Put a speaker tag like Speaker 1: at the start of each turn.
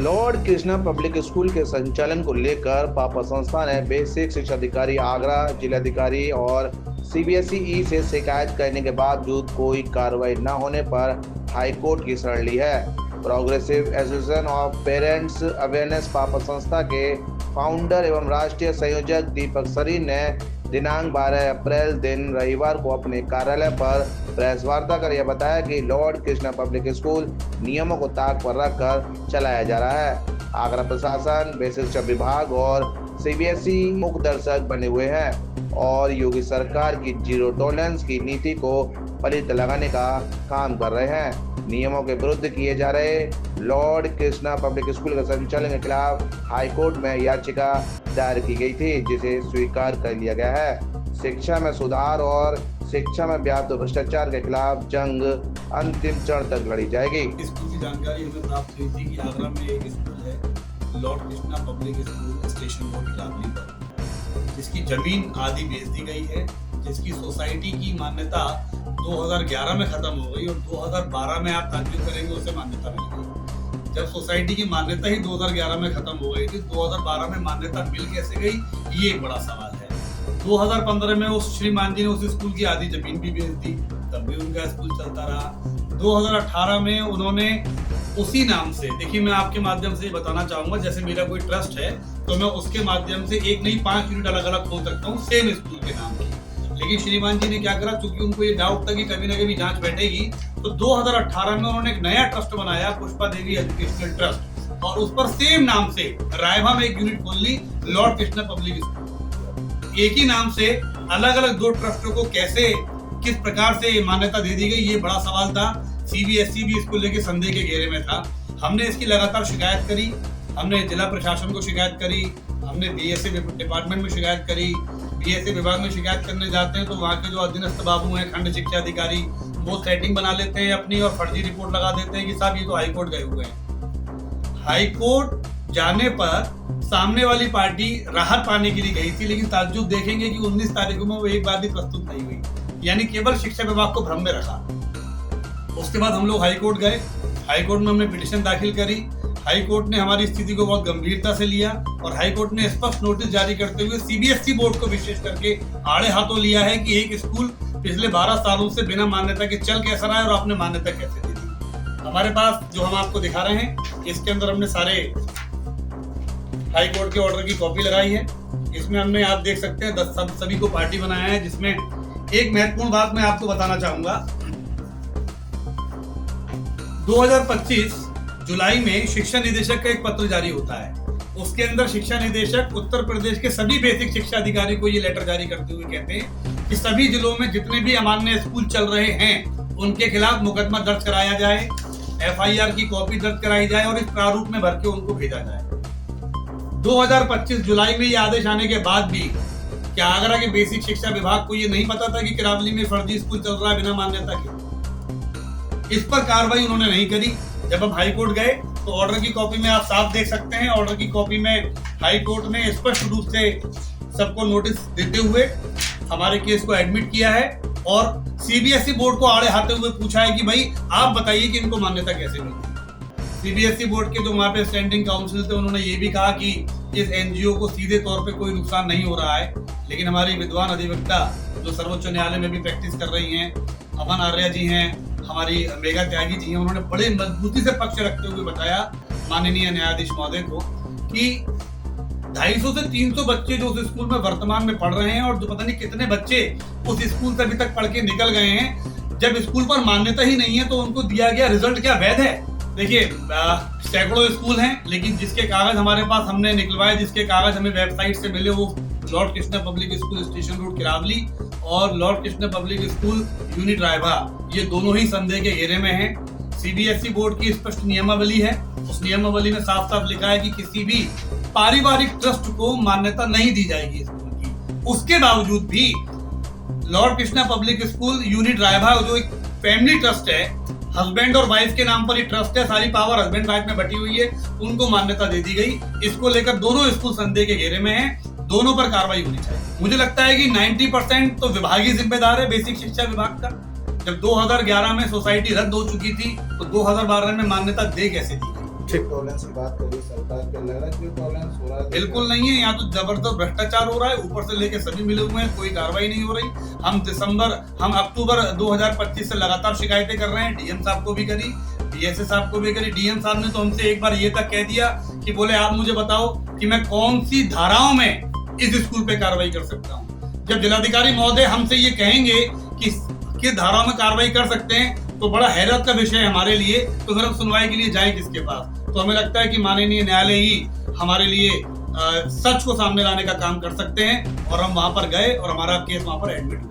Speaker 1: Lord Krishna public school के संचालन को लेकर पापा संस्था ने बेसिक शिक्षा अधिकारी आगरा, जिलाधिकारी और सीबीएसई से शिकायत करने के बावजूद कोई कार्रवाई न होने पर हाईकोर्ट की शरण ली है। Progressive association of parents awareness पापा संस्था के फाउंडर एवं राष्ट्रीय संयोजक दीपक सरीन ने दिनांक 12 अप्रैल दिन रविवार को अपने कार्यालय पर प्रेस वार्ता कर यह बताया कि लॉर्ड कृष्णा पब्लिक स्कूल नियमों को ताक पर रखकर चलाया जा रहा है। आगरा प्रशासन, बेसिक शिक्षा विभाग और सीबीएसई मुख्य दर्शक बने हुए हैं और योगी सरकार की जीरो टॉलरेंस की नीति को पलित लगाने का काम कर रहे हैं। नियमों के विरुद्ध किए जा रहे लॉर्ड कृष्णा पब्लिक स्कूल के संचालन के खिलाफ हाईकोर्ट में याचिका दायर की गई थी, जिसे स्वीकार कर लिया गया है। शिक्षा में सुधार और शिक्षा में व्याप्त भ्रष्टाचार के खिलाफ जंग अंतिम चरण तक लड़ी जाएगी।
Speaker 2: स्कूल की जानकारी हमें प्राप्त हुई थी कि आगरा में एक स्कूल है Lord Krishna public school station road Kirawali पर, जिसकी जमीन आधी बेच दी गई है, जिसकी सोसाइटी की मान्यता 2011 में खत्म हो गई और 2012 में आप ताज्जुब करेंगे उसे मान्यता मिल गई। जब सोसाइटी की मान्यता ही 2011 में खत्म हो गई थी, 2012 में मान्यता मिल कैसे गई, ये एक बड़ा सवाल है। 2015 में उस श्रीमान जी ने उस स्कूल की आधी जमीन भी बेच दी, तब भी उनका स्कूल चलता रहा। 2018 में उन्होंने उसी नाम से, देखिए मैं आपके माध्यम से बताना चाहूंगा, जैसे मेरा कोई ट्रस्ट है तो मैं उसके माध्यम से एक नहीं 5 यूनिट अलग अलग खोल सकता हूँ सेम स्कूल के नाम की। लेकिन श्रीमान जी ने क्या करा, क्योंकि उनको ये डाउट था कि कभी ना कभी जांच बैठेगी, तो 2018 में उन्होंने एक नया ट्रस्ट बनाया, पुष्पा देवी एजुकेशनल ट्रस्ट, और उस पर सेम नाम से रायभा में एक यूनिट खोल ली, लॉर्ड कृष्णा पब्लिक स्कूल। एक ही नाम से अलग अलग 2 ट्रस्टों को कैसे, किस प्रकार से मान्यता दे दी गई, ये बड़ा सवाल था। सीबीएसई भी इसको लेके संदेह के घेरे में था। हमने इसकी लगातार शिकायत करी, हमने जिला प्रशासन को शिकायत करी, हमने बीएसए डिपार्टमेंट में शिकायत करी। बीएसए विभाग में शिकायत करने जाते हैं तो वहाँ के जो अधीनस्थ बाबू हैं, खंड शिक्षा अधिकारी, वो सेटिंग बना लेते हैं अपनी और फर्जी रिपोर्ट लगा देते हैं कि साहब ये तो हाईकोर्ट गए हुए हैं। हाईकोर्ट जाने पर सामने वाली पार्टी राहत पाने के लिए गई थी, लेकिन ताज्जुब देखेंगे कि 19 तारीख में वो एक बार भी प्रस्तुत नहीं हुई, यानी केवल शिक्षा विभाग को भ्रम में रखा। उसके बाद हम लोग हाईकोर्ट गए, हाईकोर्ट में हमने पिटीशन दाखिल करी। हाईकोर्ट ने हमारी स्थिति को बहुत गंभीरता से लिया और हाईकोर्ट ने स्पष्ट नोटिस जारी करते हुए सीबीएसई बोर्ड को विशेष करके आड़े हाथों लिया है कि एक स्कूल पिछले 12 सालों से बिना मान्यता के चल कैसा रहा है और आपने मान्यता कैसे दे दी। हमारे पास जो हम आपको दिखा रहे हैं, इसके अंदर हमने सारे हाईकोर्ट के ऑर्डर की कॉपी लगाई है। इसमें हमने, आप देख सकते हैं, सभी को पार्टी बनाया है, जिसमें एक महत्वपूर्ण बात मैं आपको बताना चाहूंगा। 2025 जुलाई में शिक्षा निदेशक का एक पत्र जारी होता है। उसके अंदर शिक्षा निदेशक उत्तर प्रदेश के सभी बेसिक शिक्षा अधिकारी को ये लेटर जारी करते हुए कहते हैं कि सभी जिलों में जितने भी अमान्य स्कूल चल रहे हैं उनके खिलाफ मुकदमा दर्ज कराया जाए, एफआईआर की कॉपी दर्ज कराई जाए और इस प्रारूप में भर के उनको भेजा जाए। 2025 जुलाई में ये आदेश आने के बाद भी क्या आगरा के बेसिक शिक्षा विभाग को ये नहीं पता था कि किरावली में फर्जी स्कूल चल रहा है बिना मान्यता के? इस पर कार्रवाई उन्होंने नहीं करी। जब हम हाईकोर्ट गए तो ऑर्डर की कॉपी में आप साफ देख सकते हैं, ऑर्डर की कॉपी में हाईकोर्ट ने स्पष्ट रूप से सबको नोटिस देते हुए हमारे केस को एडमिट किया है और सीबीएसई बोर्ड को आड़े हाथे हुए पूछा है कि भाई आप बताइए कि इनको मान्यता कैसे मिली। सीबीएसई बोर्ड के जो वहाँ पे स्टैंडिंग काउंसिल थे, उन्होंने ये भी कहा कि इस एनजीओ को सीधे तौर पे कोई नुकसान नहीं हो रहा है, लेकिन हमारी विद्वान अधिवक्ता जो सर्वोच्च न्यायालय में भी प्रैक्टिस कर रही हैं, अमन आर्या जी हैं, हमारी मेघा त्यागी जी हैं, उन्होंने बड़े मजबूती से पक्ष रखते हुए बताया माननीय न्यायाधीश महोदय को कि 250 से 300 बच्चे जो उस स्कूल में वर्तमान में पढ़ रहे हैं और जो पता नहीं कितने बच्चे उस स्कूल से अभी तक पढ़ के निकल गए हैं, जब स्कूल पर मान्यता ही नहीं है तो उनको दिया गया रिजल्ट क्या वैध है? देखिए, सैकड़ों स्कूल हैं, लेकिन जिसके कागज हमारे पास हमने निकलवाए, जिसके कागज हमें वेबसाइट से मिले, वो lord Krishna public school station road Kirawali और lord Krishna public school unit Raibha, ये दोनों ही संदेह के घेरे में हैं। सीबीएसई बोर्ड की स्पष्ट नियमावली है, उस नियमावली में साफ साफ लिखा है कि किसी भी पारिवारिक ट्रस्ट को मान्यता नहीं दी जाएगी स्कूल की। उसके बावजूद भी lord Krishna public school unit Raibha जो एक फैमिली ट्रस्ट है, हस्बैंड और वाइफ के नाम पर ये ट्रस्ट है, सारी पावर हस्बैंड वाइफ में बटी हुई है, उनको मान्यता दे दी गई। इसको लेकर दोनों स्कूल संदेह के घेरे में हैं, दोनों पर कार्रवाई होनी चाहिए। मुझे लगता है कि 90% तो विभाग ही जिम्मेदार है, बेसिक शिक्षा विभाग का। जब 2011 में सोसाइटी रद्द हो चुकी थी तो 2012 में मान्यता दे कैसे दी?
Speaker 1: टॉलरेंस की बात करिए सरकार के, लग रहा है कि टॉलरेंस हो रहा है?
Speaker 2: बिल्कुल नहीं है, यहाँ तो जबरदस्त भ्रष्टाचार हो रहा है, ऊपर से लेके सभी मिले हुए हैं, कोई कार्रवाई नहीं हो रही। हम अक्टूबर 2025 से लगातार शिकायतें कर रहे हैं, डीएम साहब को भी करी, डीएसए साहब को भी करी। डीएम साहब ने तो हमसे एक बार ये तक कह दिया कि बोले आप मुझे बताओ कि मैं कौन सी धाराओं में इस स्कूल पे कार्रवाई कर सकता हूँ। जब जिलाधिकारी महोदय हमसे ये कहेंगे कि किस धाराओं में कार्रवाई कर सकते हैं, तो बड़ा हैरत का विषय है हमारे लिए। तो फिर हम सुनवाई के लिए जाए किसके पास? तो हमें लगता है कि माननीय न्यायालय ही हमारे लिए सच को सामने लाने का काम कर सकते हैं, और हम वहां पर गए और हमारा केस वहां पर एडमिट हुआ।